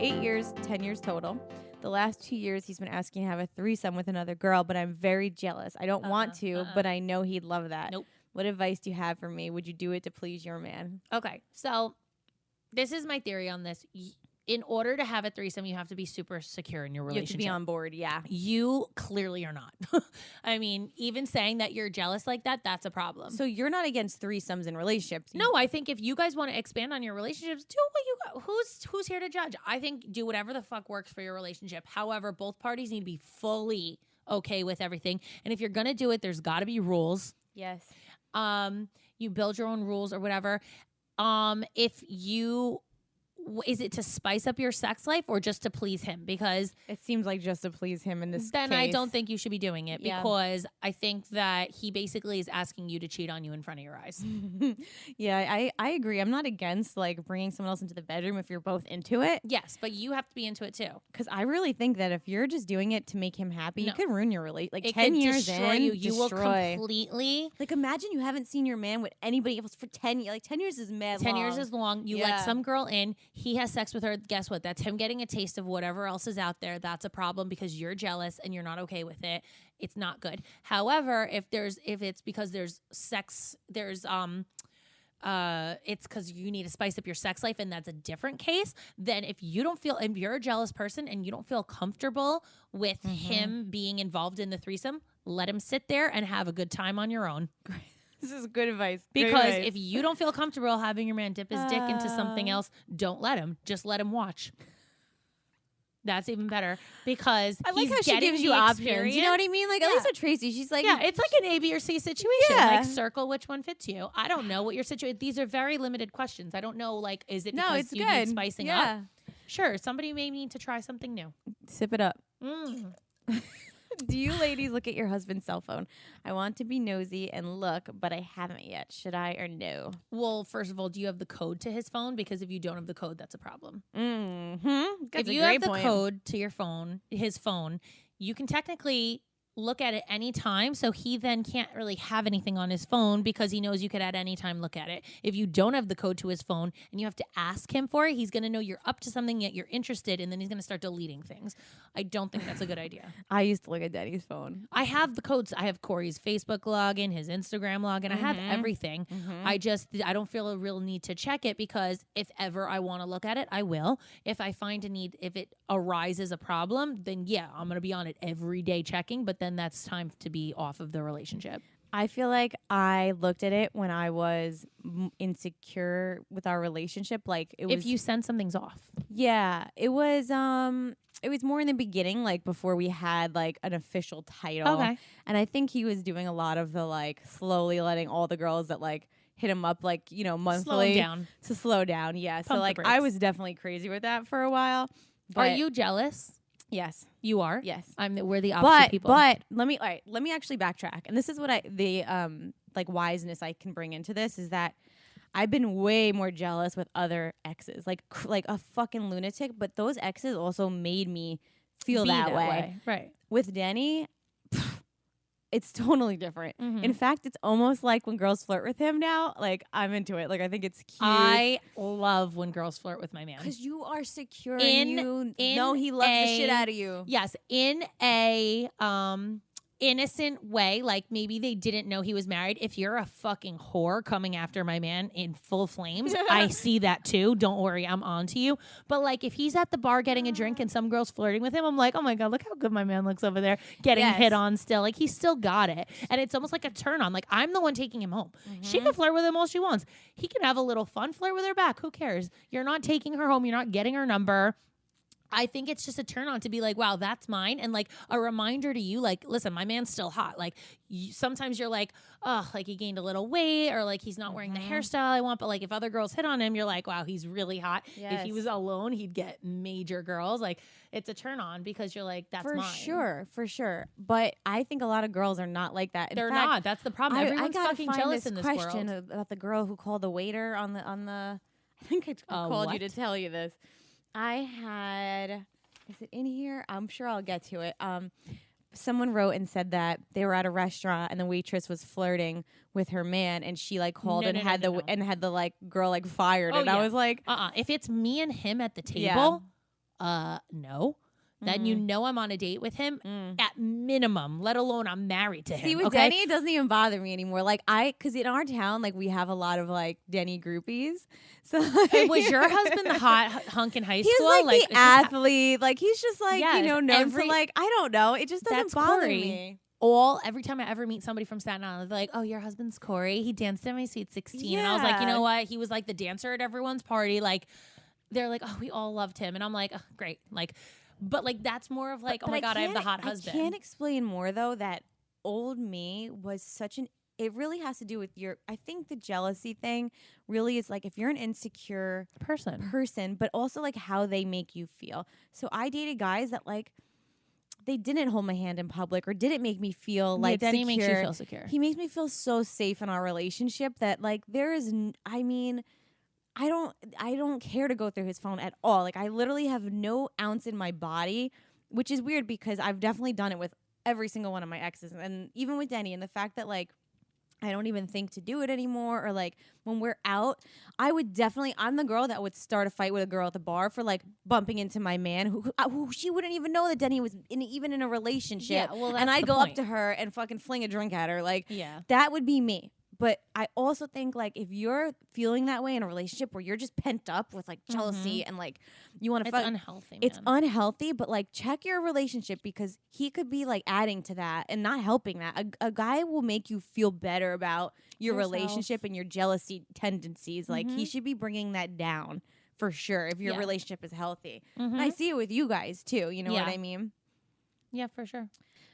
8 years, 10 years total. The last 2 years, he's been asking to have a threesome with another girl, but I'm very jealous. I don't want to, but I know he'd love that. Nope. What advice do you have for me? Would you do it to please your man? Okay, so this is my theory on this. In order to have a threesome, you have to be super secure in your relationship. You have to be on board, yeah. You clearly are not. I mean, even saying that you're jealous like that, that's a problem. So you're not against threesomes in relationships? No, I think if you guys want to expand on your relationships, do what you got. Who's here to judge? I think do whatever the fuck works for your relationship. However, both parties need to be fully okay with everything. And if you're going to do it, there's got to be rules. Yes. You build your own rules or whatever. Is it to spice up your sex life or just to please him? Because it seems like just to please him in this then case. I don't think you should be doing it because I think that he basically is asking you to cheat on you in front of your eyes. Yeah, I agree. I'm not against like bringing someone else into the bedroom if you're both into it. Yes, but you have to be into it too. Because I really think that if you're just doing it to make him happy, you could ruin your relationship. Like it 10 could years destroy in, you. You will completely. Like imagine you haven't seen your man with anybody else for 10 years. Like 10 years is mad 10 long. years is long. You let some girl in. He has sex with her. Guess what? That's him getting a taste of whatever else is out there. That's a problem because you're jealous and you're not okay with it. It's not good. However, if it's because there's sex, it's because you need to spice up your sex life and that's a different case. Then if you're a jealous person and you don't feel comfortable with him being involved in the threesome, let him sit there and have a good time on your own. This is good advice. Because if you don't feel comfortable having your man dip his dick into something else, don't let him. Just let him watch. That's even better because I like he's how she getting gives the you options. experience. You know what I mean? Like at least with Tracy, she's like, yeah, it's like an A, B, or C situation. Yeah. Like circle which one fits you. I don't know what your situation. These are very limited questions. I don't know. Like, is it because it's you good. need spicing up? Sure, somebody may need to try something new. Sip it up. Do you ladies look at your husband's cell phone? I want to be nosy and look, but I haven't yet. Should I or no? Well, first of all, do you have the code to his phone? Because if you don't have the code, that's a problem. That's if you have the code to his phone, you can technically look at it any time. So he then can't really have anything on his phone because he knows you could at any time look at it. If you don't have the code to his phone and you have to ask him for it, he's going to know you're up to something yet you're interested, and then he's going to start deleting things. I don't think that's a good idea. I used to look at Daddy's phone. I have the codes. I have Corey's Facebook login, his Instagram login. I have everything. I don't feel a real need to check it because if ever I want to look at it, I will. If I find a need, if it arises a problem, then yeah, I'm going to be on it every day checking, but then that's time to be off of the relationship. I feel like I looked at it when I was insecure with our relationship. Like if you send something's off. Yeah, it was more in the beginning, like before we had like an official title. Okay. And I think he was doing a lot of the like slowly letting all the girls that like hit him up like, you know, monthly to slow down. Yeah. So like I was definitely crazy with that for a while. Are you jealous? Yes. You are? Yes. We're the opposite people. But let me actually backtrack. And this is what the like wiseness I can bring into this is that I've been way more jealous with other exes, like a fucking lunatic. But those exes also made me feel that way. Right. With Danny, it's totally different. In fact, it's almost like when girls flirt with him now. Like I'm into it. Like I think it's cute. I love when girls flirt with my man because you are secure and you know he loves the shit out of you. Yes, in a innocent way, like maybe they didn't know he was married. If you're a fucking whore coming after my man in full flames, I see that too. Don't worry, I'm on to you. But like if he's at the bar getting a drink and some girl's flirting with him, I'm like, oh my God, look how good my man looks over there getting hit on still. Like he's still got it. And it's almost like a turn on. Like I'm the one taking him home. She can flirt with him all she wants. He can have a little fun, flirt with her back. Who cares? You're not taking her home. You're not getting her number. I think it's just a turn on to be like, wow, that's mine. And like a reminder to you, like, listen, my man's still hot. Like sometimes you're like, oh, like he gained a little weight or like he's not wearing the hairstyle I want. But like if other girls hit on him, you're like, wow, he's really hot. Yes. If he was alone, he'd get major girls. Like it's a turn on because you're like, that's mine. For sure. But I think a lot of girls are not like that. They're not. That's the problem. Everyone's fucking jealous in this world. I got a question about the girl who called the waiter on the I think I called you to tell you this. Is it in here? I'm sure I'll get to it. Someone wrote and said that they were at a restaurant and the waitress was flirting with her man and she like called and had the like girl like fired. And I was like, if it's me and him at the table, no. Then you know I'm on a date with him at minimum, let alone I'm married to him. See, with Denny, it doesn't even bother me anymore. Like, because in our town, like, we have a lot of, like, Denny groupies. So, like, Hey, was your husband the hot hunk in high school? He's like the athlete. Like, he's just, like, Yes, you know, known for, like, I don't know. It just doesn't That's bother Corey. me. Every time I ever meet somebody from Staten Island, they're like, oh, your husband's Corey. He danced at my Sweet 16. And I was like, you know what? He was like the dancer at everyone's party. Like, they're like, oh, we all loved him. And I'm like, oh, great. Like, but like, that's more of like, oh my God, I have the hot husband. I can't explain more though that old me was such an, it really has to do with I think the jealousy thing really is like if you're an insecure person, but also like how they make you feel. So I dated guys that like, they didn't hold my hand in public or didn't make me feel like secure. He makes you feel secure. He makes me feel so safe in our relationship that like there is, I don't care to go through his phone at all. Like I literally have no ounce in my body, which is weird because I've definitely done it with every single one of my exes and even with Denny, and the fact that like I don't even think to do it anymore, or like when we're out, I'm the girl that would start a fight with a girl at the bar for like bumping into my man who she wouldn't even know that Denny was even in a relationship. Yeah, well, and I go up to her and fucking fling a drink at her. Like, that would be me. But I also think like if you're feeling that way in a relationship where you're just pent up with like jealousy and like you want to fuck, unhealthy. It's unhealthy, but like check your relationship because he could be like adding to that and not helping that. A guy will make you feel better about your relationship and your jealousy tendencies. Like he should be bringing that down for sure if your relationship is healthy. And I see it with you guys too. You know what I mean? Yeah, for sure.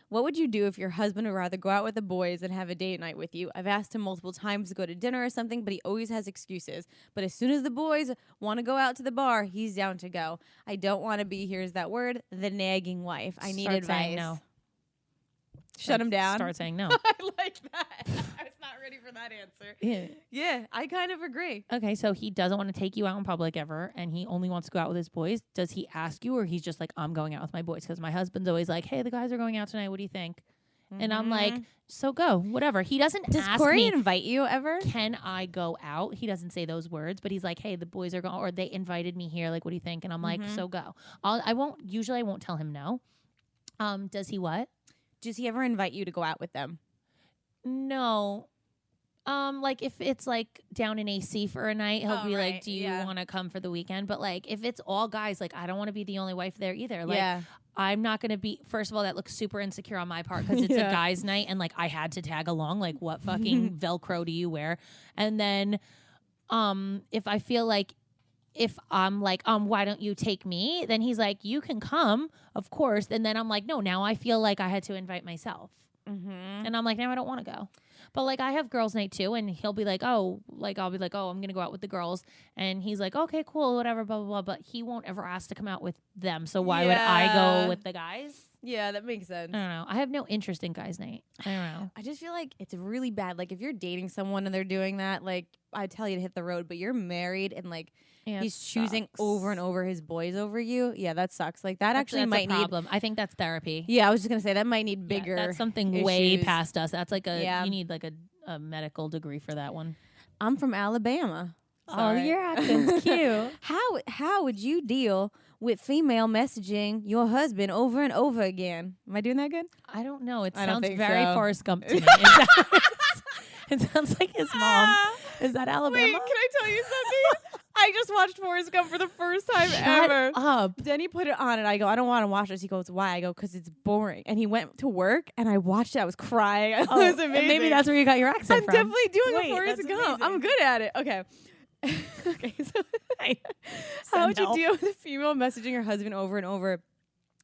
What would you do if your husband would rather go out with the boys and have a date night with you? I've asked him multiple times to go to dinner or something, but he always has excuses. But as soon as the boys want to go out to the bar, he's down to go. I don't want to be, here's that word, the nagging wife. I need advice. Saying no. Shut him down. Start saying no. I like that. I was not ready for that answer. Yeah, I kind of agree. Okay, so he doesn't want to take you out in public ever, and he only wants to go out with his boys. Does he ask you, or he's just like, I'm going out with my boys? Because my husband's always like, hey, the guys are going out tonight. What do you think? And I'm like, so go, whatever. He doesn't Does ask Corey me, invite you ever? Can I go out? He doesn't say those words, but he's like, hey, the boys are going, or they invited me here. Like, what do you think? And I'm like, so go. I won't tell him no. Does he what? Does he ever invite you to go out with them? No. Like if it's like down in AC for a night, he'll be like, do you want to come for the weekend? But like if it's all guys, like I don't want to be the only wife there either. Like I'm not going to be, first of all, that looks super insecure on my part because it's a guy's night and like I had to tag along. Like what fucking Velcro do you wear? And then if I feel like, if I'm like, why don't you take me? Then he's like, you can come, of course. And then I'm like, no, now I feel like I had to invite myself. And I'm like, now I don't want to go. But like I have girls' night too, and he'll be like, oh, like I'll be like, oh, I'm gonna go out with the girls, and he's like, okay, cool, whatever, blah blah blah. But he won't ever ask to come out with them. So why would I go with the guys? Yeah, that makes sense. I don't know. I have no interest in guys' night. I don't know. I just feel like it's really bad. Like if you're dating someone and they're doing that, like I tell you to hit the road, but you're married and like he's choosing over and over his boys over you. Yeah, that sucks. Like that's might a problem. I think that's therapy. Yeah, I was just gonna say that might need bigger. That's something issues. Way past us. That's like you need like a medical degree for that one. I'm from Alabama. Sorry. Oh, your accent's cute. How would you deal with female messaging your husband over and over again? Am I doing that good? I don't know. It sounds very Forrest Gump to me. It sounds like his mom. Is that Alabama? Wait, can I tell you something? I just watched Forrest Gump for the first time ever. Up. Then he put it on and I go, I don't want to watch this. He goes, why? I go, because it's boring. And he went to work and I watched it. I was crying. It was amazing. Maybe that's where you got your accent from. I'm definitely doing a Forrest Gump. Amazing. I'm good at it. Okay. Okay. So how would you deal with a female messaging her husband over and over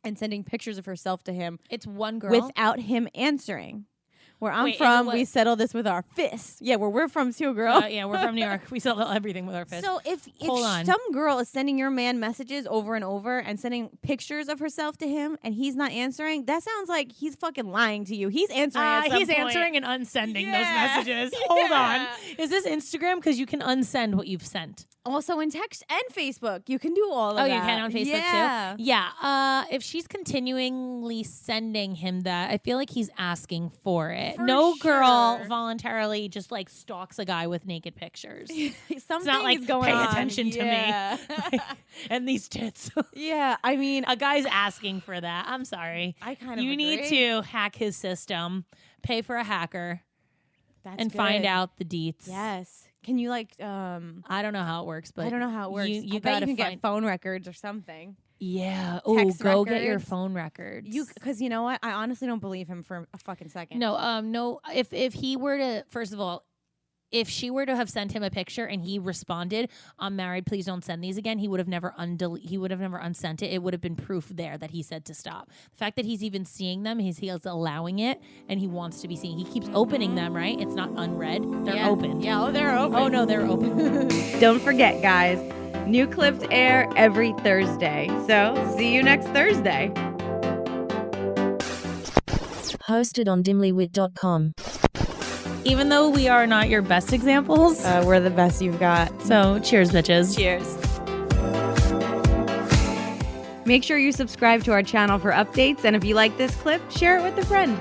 and sending pictures of herself to him? It's one girl. Without him answering. Where I'm from, we settle this with our fists. Yeah, where we're from too, girl. Yeah, we're from New York. We settle everything with our fists. So if some girl is sending your man messages over and over and sending pictures of herself to him and he's not answering, that sounds like he's fucking lying to you. He's answering at some point. Answering and unsending those messages. Hold on. Is this Instagram? Because you can unsend what you've sent. Also in text and Facebook. You can do all of that. Oh, you can on Facebook yeah. too? Yeah. If she's continually sending him that, I feel like he's asking for it. For no girl sure. voluntarily just like stalks a guy with naked pictures. Something's It's not like, going pay on. attention to Yeah. me. And these tits. Yeah, I mean, A guy's asking for that. I'm sorry. I kind of You agree. need to hack his system, pay for a hacker, That's and good. find out the deets. Yes. Can you like I don't know how it works, but I don't know how it works. You I bet gotta you can find. get phone records or something. Yeah. Oh, text go get your records. phone records. Because you know what? I honestly don't believe him for a fucking second. No. No. If he were to, first of all, if she were to have sent him a picture and he responded, "I'm married, please don't send these again," he would have never unsent it. It would have been proof there that he said to stop. The fact that he's even seeing them, he's allowing it, and he wants to be seen. He keeps opening them, right? It's not unread. They're open. Yeah, they're open. Oh no, they're open. Don't forget, guys, new clips air every Thursday. So see you next Thursday. Hosted on dimlywit.com. Even though we are not your best examples, We're the best you've got. so cheers, bitches. Cheers. Make sure you subscribe to our channel for updates, and if you like this clip, share it with a friend.